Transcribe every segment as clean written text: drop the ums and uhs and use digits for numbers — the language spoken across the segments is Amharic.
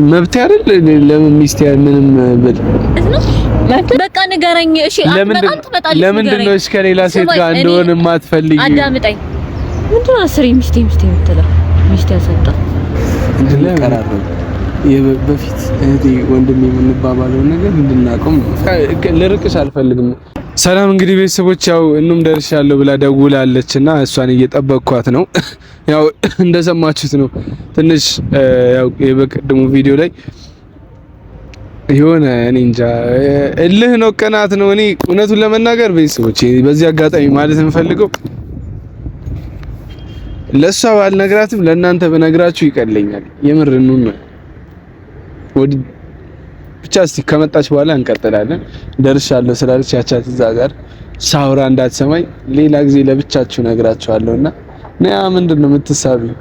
መብት አይደል? ለምን ሚስት ምንም ብል በቃ ንገረኝ። እሺ ለምንድን ነው እስከ ሌላ ሴት ጋር እንደሆነ የማትፈልጊ? አዳምጠኝ። ምንድን ነው አስሬ ሚስቴ የምትለው? ሚስቴ ያሰጣ በፊት እህቴ ወንድሜ የምንባባለው ነገር እንድናቆም ልርቅሽ አልፈልግም። ሰላም እንግዲህ ቤተሰቦች፣ ያው እኑም ደርሻለሁ ብላ ደውላለችና እሷን እየጠበቅኳት ነው። ያው እንደሰማችሁት ነው። ትንሽ ያው የበቀደሙ ቪዲዮ ላይ የሆነ እኔ እንጃ እልህ ነው ቅናት ነው። እኔ እውነቱን ለመናገር ቤተሰቦች በዚህ አጋጣሚ ማለት የምፈልገው ለሷ ባልነግራትም ለእናንተ በነግራችሁ ይቀለኛል። የምር ነው ብቻ እስቲ ከመጣች በኋላ እንቀጥላለን። ደርሻለሁ ስላለች ያቻት እዛ ጋር ሳውራ እንዳትሰማኝ ሌላ ጊዜ ለብቻችሁ ነግራችኋለሁና ነያ ምንድነው የምትሳቢው?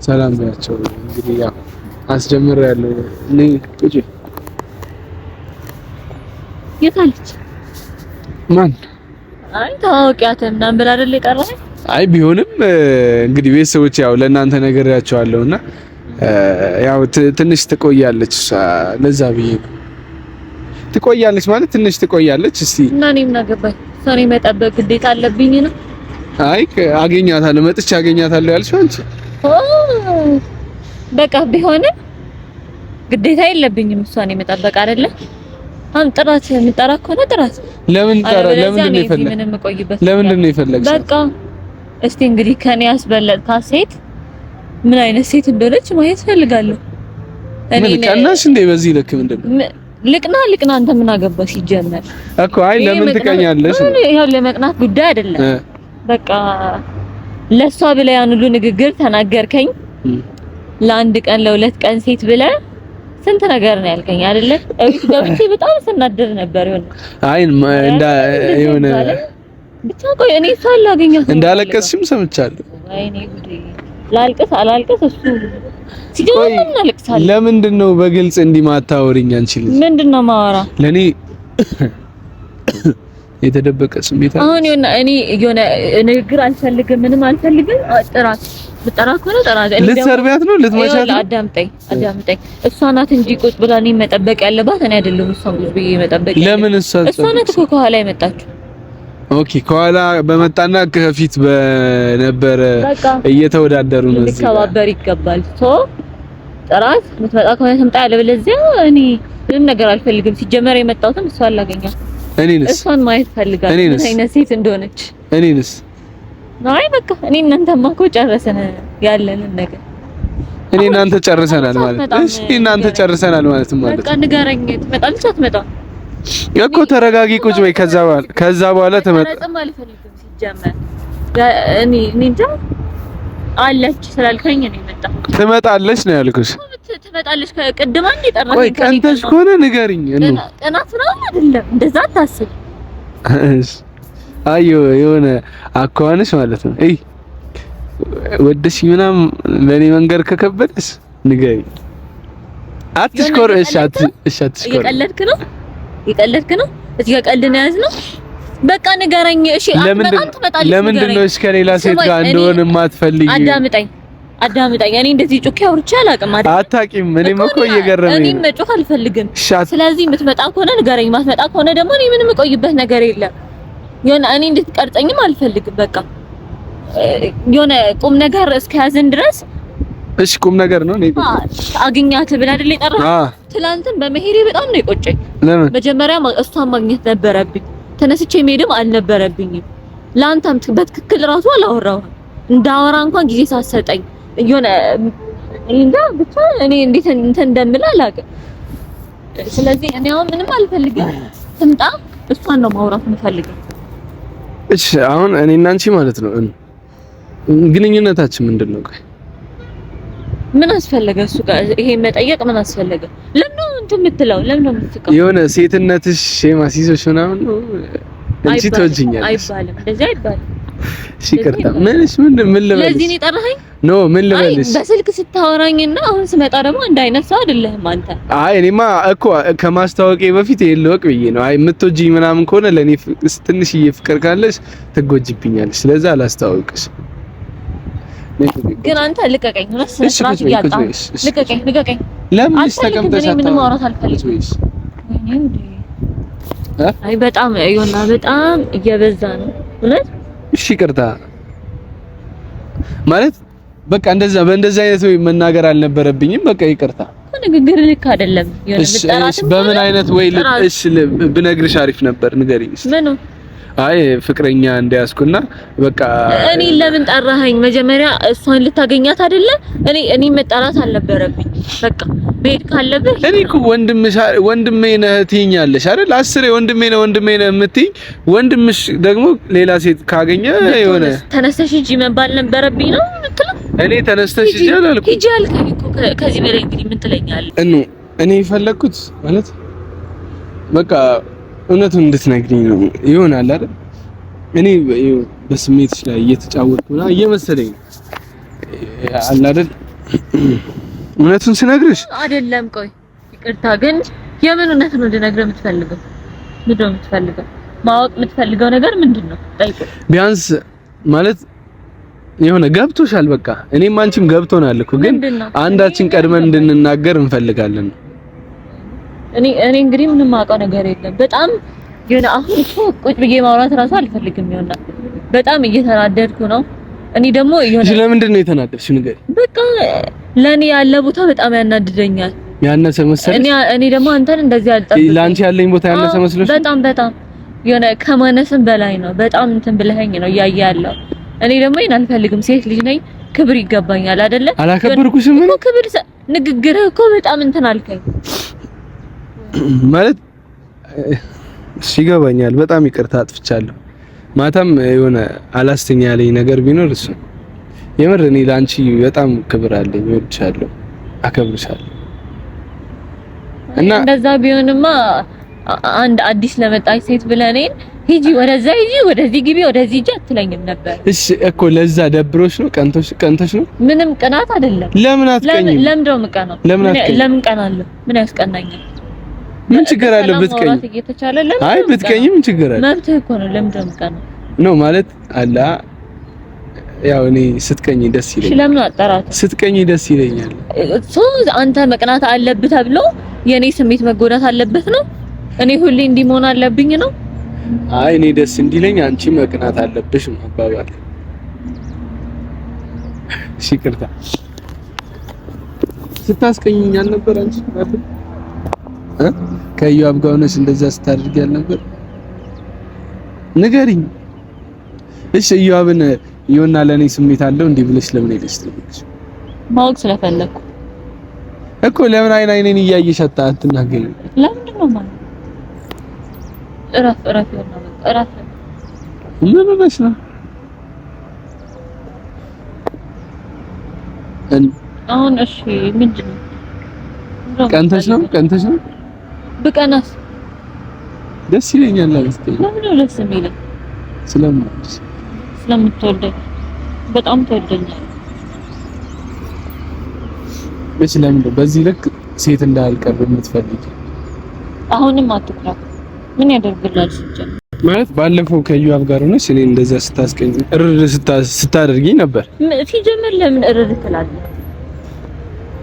ሰላም ያቸው እንግዲህ ያው አስጀምሬያለሁ። ነይ ቁጭ። የታለች? ማን? አይ ታውቂያት ምናምን ብላ አይደል የቀረኝ? አይ ቢሆንም እንግዲህ ቤተሰቦች ያው ለእናንተ ነግሬያቸዋለሁና ያው ትንሽ ትቆያለች እሷ። ለዛ ብዬ ትቆያለች ማለት ትንሽ ትቆያለች። እስቲ እና እኔ ምን አገባኝ? እሷን መጠበቅ ግዴታ አለብኝ ነው? አይ አገኛታለሁ፣ መጥቼ አገኛታለሁ ያልሽው አንቺ። በቃ ቢሆንም ግዴታ የለብኝም እሷን መጠበቅ አይደለ? አሁን ጥራት የምጠራ ከሆነ ጥራት። ለምንድን ነው የፈለግሽው? በቃ እስቲ እንግዲህ ከኔ ያስበለጥካት ሴት ምን አይነት ሴት እንደሆነች ማየት ፈልጋለሁ። ምን ቀናሽ እንዴ? በዚህ ልክ ምንድነው? ልቅና አንተ ምን አገባሽ? ይጀመር እኮ አይ ለምን ትቀኛለሽ? ይሄው ለመቅናት ጉዳይ አይደለም። በቃ ለሷ ብለህ ያን ሁሉ ንግግር ተናገርከኝ። ለአንድ ቀን ለሁለት ቀን ሴት ብለህ ስንት ነገር ነው ያልከኝ አይደለ? ገብቼ በጣም ስናደር ነበር። አይ የሆነ ብቻ ቆይ እኔ ሳል ላገኛት እንዳለቀስሽም ሰምቻለሁ። ወይኔ ጉዴ! ላልቅስ አላልቅስ እሱ ሲጀምር እናልቅሳለን። ለምንድን ነው በግልጽ እንዲማታወሪኝ? አንቺ ልጅ ምንድነው ማወራ? ለኔ የተደበቀ ስሜት አለ። አሁን እኔ የሆነ ንግግር አልፈልግም፣ ምንም አልፈልግም። ጥራት ብጠራ ከሆነ ጥራት ልትሰርቢያት ነው ልትመቻት ነው። አዳምጠኝ። እሷ ናት እንጂ ቁጭ ብላ እኔ መጠበቅ ያለባት እኔ አይደለም። እሷ ቁጭ ብዬ መጠበቅ ለምን? እሷ ናት እኮ ከኋላ የመጣችው። ኦኬ ከኋላ በመጣና ከፊት በነበረ እየተወዳደሩ ነው። እዚህ ሊከባበር ይገባል። ጥራት የምትመጣ ከሆነ ትምጣ፣ ያለበለዚያ እኔ ምንም ነገር አልፈልግም። ሲጀመር የመጣሁትም እሷን ላገኛት፣ እሷን ማየት ፈልጋለሁ ምን አይነት ሴት እንደሆነች። እኔንስ አይ በቃ እኔ እናንተማ እኮ ጨረሰን ያለንን ነገር። እኔ እናንተ ጨርሰናል ማለት እሺ፣ እናንተ ጨርሰናል ማለት በቃ ንገረኝ። ትመጣለች አትመጣም እኮ ተረጋጊ፣ ቁጭ በይ። ከዛ በኋላ ትመጣ አልፈልግም። ሲጀመር እኔ እንጃ አለች ስላልከኝ ነው የመጣሁት። ትመጣለች ነው ያልኩሽ። ትመጣለች ከቅድማ እንደ ጠራኝ። ቆይ ቀንተሽ ከሆነ ንገሪኝ። ቀናት ነው አይደለም? እንደዛ አታስብ። አዮ የሆነ አኳንሽ ማለት ነው። እይ ወደሽ ምናምን ለኔ መንገር ከከበደሽ ንገሪኝ። አትሽኮር። እሺ አትሽኮር። የቀለድክ ነው። እዚህ ጋር ቀልድ ነው ያዝነው። በቃ ንገረኝ። እሺ አትመጣም? ትመጣለች። ለምንድን ነው እስከ ሌላ ሴት ጋር እንደሆነ የማትፈልጊ? አዳምጠኝ። እኔ እንደዚህ ጮኬ አውርቼ አላውቅም። አታውቂም። እኔም እኮ እየገረመኝ ነው። እኔም መጮህ አልፈልግም። ስለዚህ የምትመጣ ከሆነ ንገረኝ። ማትመጣ ከሆነ ደግሞ እኔ ምንም የምቆይበት ነገር የለም። የሆነ እኔ እንድትቀርጸኝም አልፈልግም። በቃ የሆነ ቁም ነገር እስከያዝን ድረስ። እሺ ቁም ነገር ነው። እኔ አግኛት ብለህ አይደል የጠራኸው? ትላንትን በመሄዴ በጣም ነው የቆጨኝ። ለምን? መጀመሪያ እሷን ማግኘት ነበረብኝ። ተነስቼ መሄድም አልነበረብኝም። ለአንተም በትክክል ራሱ አላወራሁም። እንዳወራ እንኳን ጊዜ ሳትሰጠኝ የሆነ እንዴ ብቻ እኔ እንዴት እንትን እንደምል አላውቅም። ስለዚህ እኔ አሁን ምንም አልፈልግም። ትምጣ፣ እሷን ነው ማውራት የምፈልገው። እሺ አሁን እኔና አንቺ ማለት ነው ግንኙነታችን ምንድነው? ቆይ ምን አስፈለገ እሱ ጋር ይሄ መጠየቅ? ምን አስፈለገ? ለምን ነው እንትን የምትለው? ለምን ነው የምትቀው? የሆነ ሴትነትሽ ሼማ ሲሶሽ ምናምን ነው እንጂ ተወጅኛለሽ። አይባልም፣ እንደዚህ አይባልም። እሺ ይቅርታ። ምን ልበልሽ? ለዚህ ነው የጠራኸኝ? ኖ ምን ልበልሽ? በስልክ ስታወራኝና አሁን ስመጣ ደግሞ አንድ አይነት ሰው አይደለህም አንተ። አይ እኔማ እኮ ከማስታወቄ በፊት የለወቅ ብዬ ነው። አይ የምትወጂኝ ምናምን ከሆነ ለኔ ትንሽዬ ፍቅር ካለሽ ትጎጂብኛለሽ። ስለዚህ አላስተዋውቅሽ። ግን አንተ ልቀቀኝ ነው ስራት ያጣ ልቀቀኝ ለምን ተቀምጠሽ ምንም ማውራት አልፈልግም አይ በጣም ይሆና በጣም እየበዛ ነው እውነት እሺ ይቅርታ ማለት በቃ በእንደዛ አይነት ወይ መናገር አልነበረብኝም በቃ ይቅርታ ንግግር ልክ አይደለም እሺ በምን አይነት ወይ እሺ ብነግርሽ አሪፍ ነበር ንገሪኝ ምን አይ ፍቅረኛ እንደያዝኩና በቃ እኔ ለምን ጠራኸኝ መጀመሪያ እሷን ልታገኛት አይደለ እኔ መጣራት አልነበረብኝ በቃ ቤት ካለብህ እኔ እኮ ወንድሜ ነህ ትይኛለሽ አይደል 10 ወንድሜ ነህ የምትይ ወንድምሽ ደግሞ ሌላ ሴት ካገኘ የሆነ ተነስተሽ ሂጂ መባል ነበረብኝ ነው የምትለው እኔ ተነስተሽ ሂጂ አላልኩም ሂጂ አልከኝ እኮ ከዚህ በላይ እንግዲህ ምን ትለኛለህ እኔ የፈለኩት ማለት በቃ እውነቱን እንድትነግሪኝ ነው ይሆናል አይደል እኔ በስሜትሽ ላይ እየተጫወትኩና እየመሰለኝ አለ አይደል እውነቱን ስነግርሽ አይደለም ቆይ ይቅርታ ግን የምን እውነት ነው ልነግርህ የምትፈልገው ምንድን ነው የምትፈልገው ማወቅ የምትፈልገው ነገር ምንድነው ጠይቅ ቢያንስ ማለት የሆነ ገብቶሻል በቃ እኔም አንቺም ገብቶናል እኮ ግን አንዳችን ቀድመን እንድንናገር እንፈልጋለን እኔ እንግዲህ ምንም ማውቀው ነገር የለም በጣም የሆነ አሁን እኮ ቁጭ ብዬ ማውራት ራሱ አልፈልግም ይሆናል በጣም እየተናደድኩ ነው እኔ ደግሞ ይሆናል ለምንድን ነው የተናደድሽው ንገሪ በቃ ለኔ ያለ ቦታ በጣም ያናድደኛል ያነሰ መሰለሽ እኔ ደግሞ አንተን እንደዚህ አልጠብቅም ላንቺ ያለኝ ቦታ ያነሰ መስሎሽ በጣም የሆነ ከማነስም በላይ ነው በጣም እንትን ብለኸኝ ነው ያያያለው እኔ ደግሞ ይሄን አልፈልግም ሴት ልጅ ነኝ ክብር ይገባኛል አይደለ አላከበርኩሽም እኮ ክብር ንግግርህ እኮ በጣም እንትን አልከኝ ማለት ሲገባኛል በጣም ይቅርታ አጥፍቻለሁ ማታም የሆነ አላስተኛ ያለኝ ነገር ቢኖር እሱ የምር እኔ ላንቺ በጣም ክብር አለኝ እወድሻለሁ አከብርሻለሁ እና እንደዛ ቢሆንማ አንድ አዲስ ለመጣች ሴት ብለህ እኔን ሂጂ ወደዛ ሂጂ ወደዚህ ግቢ ወደዚህ ሂጂ አትለኝም ነበር እሺ እኮ ለዛ ደብሮሽ ነው ቀንቶሽ ነው ምንም ቅናት አይደለም ለምን አትቀኝም ለምን ደው ምቀናው ለምን ቀናለሁ ምን ያስቀናኛል ምን ችግር አለ ብትቀኝ አይ ብትቀኝ ምን ችግር አለ መብትህ እኮ ነው ለምን ደው ምቀናው ነው ማለት አላ ያው እኔ ስትቀኝ ደስ ይለኛል ስለምን አጠራት ስትቀኝ ደስ ይለኛል አንተ መቅናት አለብህ ተብሎ የኔ ስሜት መጎዳት አለበት ነው እኔ ሁሌ እንዲሞን አለብኝ ነው አይ እኔ ደስ እንዲለኝ አንቺ መቅናት አለብሽ ማባባል ይቅርታ ስታስቀኝኝ አልነበር አንቺ ከዩአብ ጋር ሆነሽ እንደዛ ስታደርጊ አልነበር ንገሪኝ እሺ ዩአብን ይሆና ለኔ ስሜት አለው እንዴ ብለሽ ለምን ሄደሽ ትልሽ ማወቅ ስለፈለኩ እኮ ለምን አይኔን እያየሽ አትናገሪም ለምንድን ነው ማለት እረፍ ይሆና እረፍ ምን ብለሽ ነው አሁን እሺ ምንድን ነው ቀንተሽ ነው በቀናስ ደስ ይለኛል አልስተኝ ለምን ነው ደስ የሚለኝ ስለምትወደኝ በጣም ትወደኛለህ ለምን በዚህ ልክ ሴት እንዳልቀርብ የምትፈልጊ አሁንም አትኩራ ምን ያደርግላል ሲጀምር ማለት ባለፈው ከዩአብ ጋር ሆነሽ እኔ እንደዛ ስታስቀኝ ስታደርጊ ነበር ሲጀምር ለምን እርር ትላለህ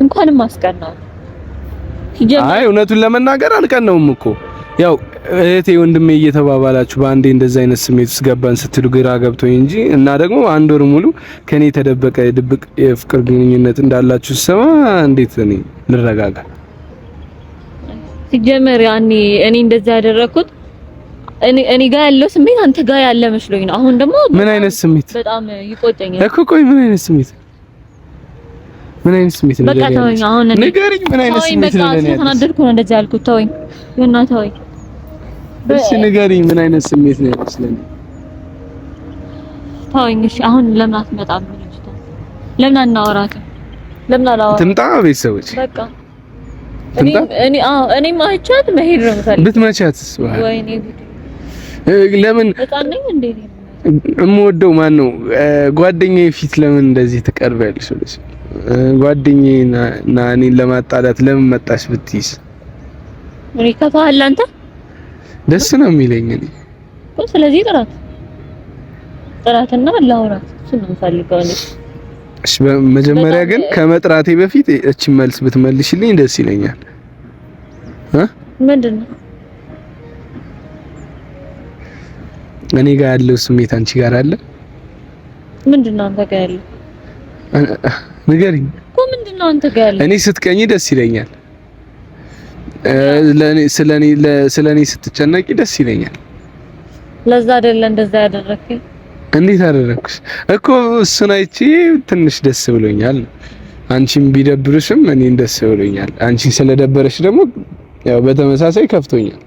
እንኳንም አስቀናው አይ እውነቱን ለመናገር አልቀናውም እኮ ያው እህቴ ወንድሜ እየተባባላችሁ በአንዴ እንደዛ አይነት ስሜት ውስጥ ገባን ስትሉ ግራ ገብቶኝ እንጂ እና ደግሞ አንድ ወር ሙሉ ከኔ የተደበቀ ድብቅ የፍቅር ግንኙነት እንዳላችሁ ሰማ እንዴት እኔ ልረጋጋ ሲጀመር ያኔ እኔ እንደዛ ያደረኩት እኔ ጋር ያለው ስሜት አንተ ጋር ያለ መስሎኝ ነው አሁን ደግሞ ምን አይነት ስሜት በጣም ይቆጨኛል እኮ ቆይ ምን አይነት ስሜት ነው በቃ ተወኝ አሁን ንገሪኝ ምን አይነት ስሜት ነው ለኔ ተናደድኩ ነው እንደዛ ያልኩት ተወኝ እና ተወኝ እሺ ንገሪኝ ምን አይነት ስሜት ነው ያለኝ ተወኝ እሺ አሁን ለምን አትመጣም ልጅቷ ለምን አናወራትም ለምን አላወራም ትምጣ ቤተሰቦች በቃ እኔ ማቻት መሄድ ነው የምፈልገው ብትመቻትስ ወይኔ ለምን በጣም ነኝ እንዴ እምወደው ማን ነው ጓደኛዬ ፊት ለምን እንደዚህ ትቀርቢያለሽ ወለሽ ጓደኛዬና እኔን ለማጣላት ለምን መጣሽ ብትይስ እኔ ከፋህል አንተ ደስ ነው የሚለኝ እኔ ስለዚህ ጥራትና ላውራት እሱ ነው የምፈልገው እኔ እሺ በመጀመሪያ ግን ከመጥራቴ በፊት እቺ መልስ ብትመልሽልኝ ደስ ይለኛል። ምንድነው? እኔ ጋር ያለው ስሜት አንቺ ጋር አለ? ምንድነው አንተ ጋር ያለው? ንገሪኝ እኮ ምንድነው አንተ ጋር ያለው? እኔ ስትቀኝ ደስ ይለኛል። ስለኔ ስትጨነቂ ደስ ይለኛል። ለዛ አይደለ እንደዛ ያደረከኝ? እንዴት አደረኩሽ እኮ እሱን አይቼ ትንሽ ደስ ብሎኛል። አንቺም ቢደብርሽም እኔን ደስ ብሎኛል። አንቺን ስለደበረሽ ደግሞ ያው በተመሳሳይ ከፍቶኛል።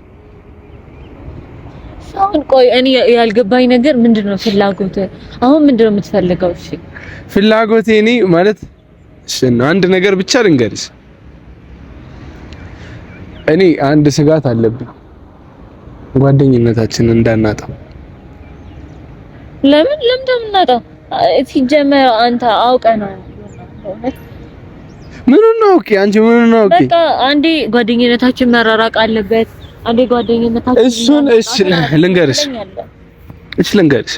አሁን ቆይ እኔ ያልገባኝ ነገር ምንድነው ፍላጎት? አሁን ምንድነው የምትፈልገው? እሺ ፍላጎቴ እኔ ማለት እሺ አንድ ነገር ብቻ ልንገርሽ። እኔ አንድ ስጋት አለብኝ፣ ጓደኝነታችንን እንዳናጣው። ለምን እንደምናጣው? ሲጀመር አንተ አውቀህ ነው። ምኑን ነው? ኦኬ አንቺ ምኑን ነው? ኦኬ በቃ አንዴ ጓደኝነታችን መራራቅ አለበት። አንዴ ጓደኝነታችን እሱን ልንገርሽ፣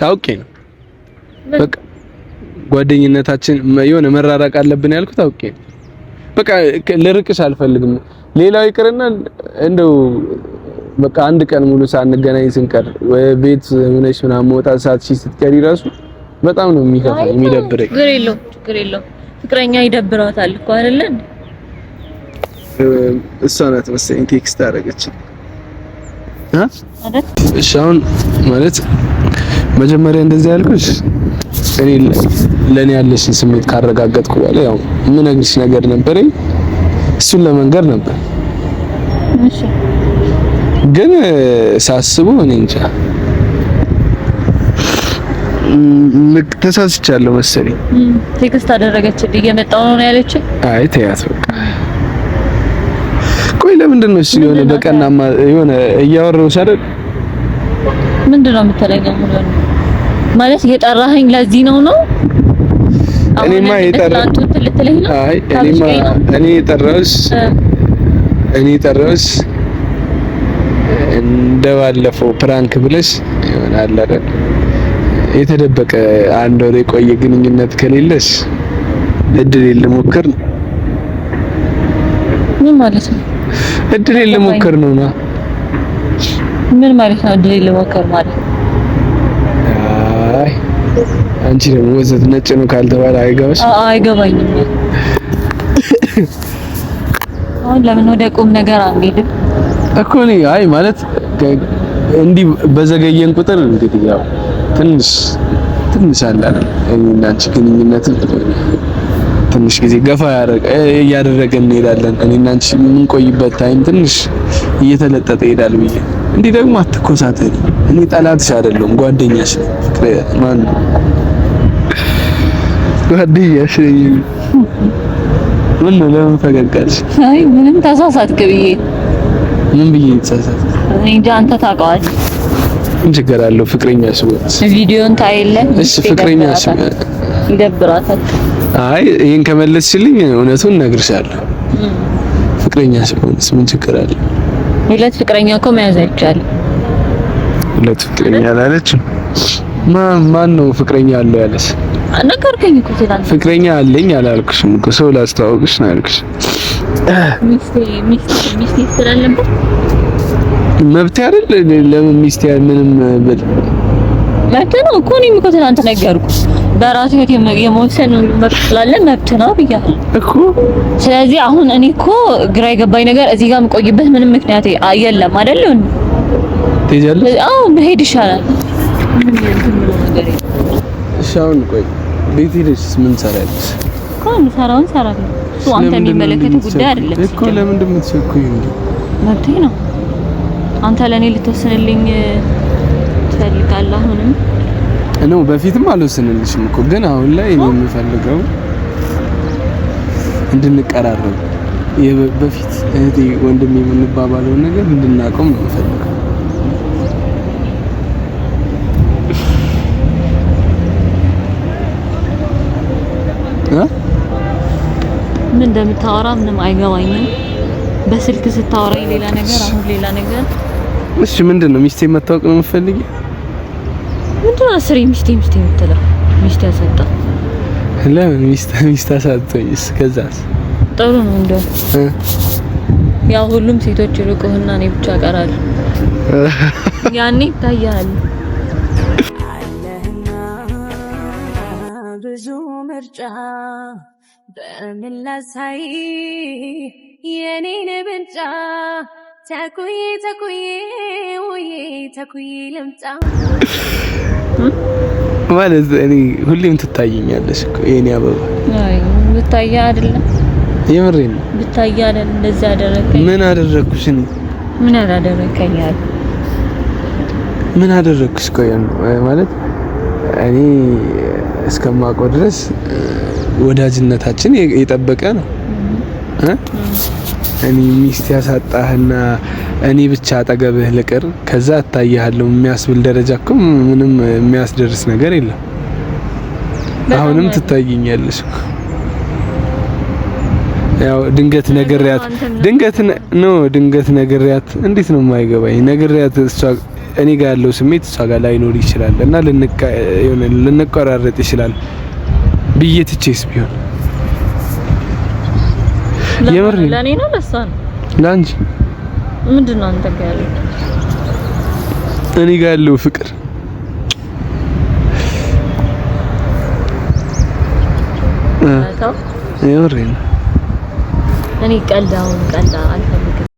አውቄ ነው። በቃ ጓደኝነታችን የሆነ መራራቅ አለብን ያልኩት አውቄ ነው። በቃ ልርቅሽ አልፈልግም። ሌላው ይቅርና እንደው በቃ አንድ ቀን ሙሉ ሳንገናኝ ስንቀር ወይ ቤት ሆነሽ ምናምን መውጣት ሳትችይ ስትቀሪ ራሱ በጣም ነው የሚከፋኝ፣ የሚደብረኝ። ችግር የለውም ፍቅረኛ ይደብራታል እኮ አይደለ? እሷ ናት መሰለኝ ቴክስት አደረገችኝ። እሺ አሁን ማለት መጀመሪያ እንደዚህ ያልኩሽ እኔ ለኔ ያለሽን ስሜት ካረጋገጥኩ በኋላ ያው የምነግርሽ ነገር ነበረኝ፣ እሱን ለመንገር ነበር። እሺ ግን ሳስበው እኔ እንጃ ተሳስቻለሁ መሰለኝ። ቴክስት አደረገችልኝ እየመጣሁ ነው ያለችኝ። አይ ተያት በቃ። ቆይ ለምንድን ነው እሺ የሆነ በቀናማ የሆነ እያወራሁሽ አይደል? ምንድነው የምትለኝ? ማለት የጠራኸኝ ለዚህ ነው? እኔማ የጠራሁሽ እንደባለፈው ፕራንክ ብለሽ ይሆናል አይደል? የተደበቀ አንድ ወር የቆየ ግንኙነት ከሌለሽ እድሌን ልሞክር ነው። ምን ማለት ነው? እድሌን ልሞክር ነው። ምን ማለት ነው እድሌን ልሞክር ማለት? አይ አንቺ ደግሞ ወዘት ነጭ ነው ካልተባለ አይገባሽ? አይገባኝም። አሁን ለምን ወደ ቁም ነገር አንሄድም እኮ እኔ አይ ማለት እንዲህ በዘገየን ቁጥር እንግዲህ ያው ትንሽ አለ አይደል? እኔና አንቺ ግንኙነት ትንሽ ጊዜ ገፋ እያደረገን እንሄዳለን። እኔና አንቺ የምንቆይበት ታይም ትንሽ እየተለጠጠ ይሄዳል ብዬ እንዲህ ደግሞ አትኮሳተሪ። እኔ ጠላትሽ አይደለም ጓደኛሽ ነኝ። ፍቅሬ ማን ጓደኛሽ ነኝ። ምን ለምን ፈገጋሽ? አይ ምንም ተሳሳትክ ብዬ። ምን ብዬ ተሳሳትክ? እኔ እንጃ አንተ ታውቀዋለህ። ምን ችግር አለው? ፍቅረኛሽ ወጥ ቪዲዮን ታይለ እሺ ፍቅረኛሽ ይደብራታል። አይ ይሄን ከመለስሽልኝ እውነቱን እነግርሻለሁ። ፍቅረኛሽ ወጥስ ምን ችግር አለ? ሁለት ፍቅረኛ እኮ መያዝ አይቻልም። ሁለት ፍቅረኛ አላለችም። ማን ነው ፍቅረኛ አለው ያለሽ? ነገርከኝ እኮ ትላንት። ፍቅረኛ አለኝ አላልኩሽም እኮ ሰው ላስተዋውቅሽ ነው ያልኩሽ። ሚስቴ ስላለበት መብት አይደል? ለምን ሚስቴ ምንም ብል መብት ነው እኮ። እኔም እኮ ትናንት ነገርኩህ በራሴ ህይወት የመወሰን መብት ስላለ መብት ነው ብያለሁ እኮ። ስለዚህ አሁን እኔ እኮ ግራ የገባኝ ነገር እዚህ ጋር የምቆይበት ምንም ምክንያት የለም አይደል? ትሄጃለሽ? አዎ መሄድ ይሻላል። እሺ አሁን ቆይ ቤት ሄደሽ ምን ትሰሪያለሽ? እኮ የምሰራውን እሰራለሁ። እሱ አንተ የሚመለከት ጉዳይ አይደለም እኮ። ለምንድን ነው የምትቸኩኝ እንዴ? መብቴ ነው። አንተ ለኔ ልትወስንልኝ ትፈልጋለህ? አሁንም ነው በፊትም አልወስንልሽም እኮ ግን አሁን ላይ እኔ የምፈልገው እንድንቀራረብ በፊት እህቴ ወንድሜ የምንባባለውን ነገር እንድናቆም ነው የምፈልገው። ምን እንደምታወራ ምንም አይገባኝም። በስልክ ስታወራኝ ሌላ ነገር፣ አሁን ሌላ ነገር። እሺ ምንድነው? ሚስቴ መታወቅ ነው የምትፈልጊው? ምንድነው አስሬ ሚስቴ የምትለው? ሚስቴ ያሰጣ ለምን ሚስት አሳጥቶኝስ? ከዛስ ጥሩ ነው እንደው ያው ሁሉም ሴቶች ይርቁህና እኔ ብቻ እቀራለሁ። ያኔ ይታያል። አለህና ብዙ ምርጫ በምን ላሳይ የኔን ብንጫ ተኩዬ ልምጣ ማለት እኔ ሁሌም ትታየኛለሽ እኮ የኔ አበባ። አይ ብታያ አይደለም የምሬን ነው። ብታያ አይደለም እንደዛ አደረከኝ። ምን አደረኩሽ? ምን አላደረከኝ? ምን አደረኩሽ? ቆይ ማለት እኔ እስከማውቀው ድረስ ወዳጅነታችን የጠበቀ ነው። እኔ ሚስት ያሳጣህና እኔ ብቻ አጠገብህ ልቅር ከዛ እታያለሁ የሚያስብል ደረጃ እኮ ምንም የሚያስደርስ ነገር የለም። አሁንም ትታየኛለሽ እኮ ያው ድንገት ነግሬያት እንዴት ነው የማይገባኝ? ነግሬያት እሷ እኔ ጋር ያለው ስሜት እሷ ጋር ላይኖር ይችላል እና ልንቆራረጥ ይችላል ብዬ ትቼስ ቢሆን የምር ለኔ ነው ለሷ ነው ላንቺ ምንድነው አንተ ጋር ያለው? እኔ ጋር ያለው ፍቅር የምር ነው። እኔ ቀልዳውን ቀልዳ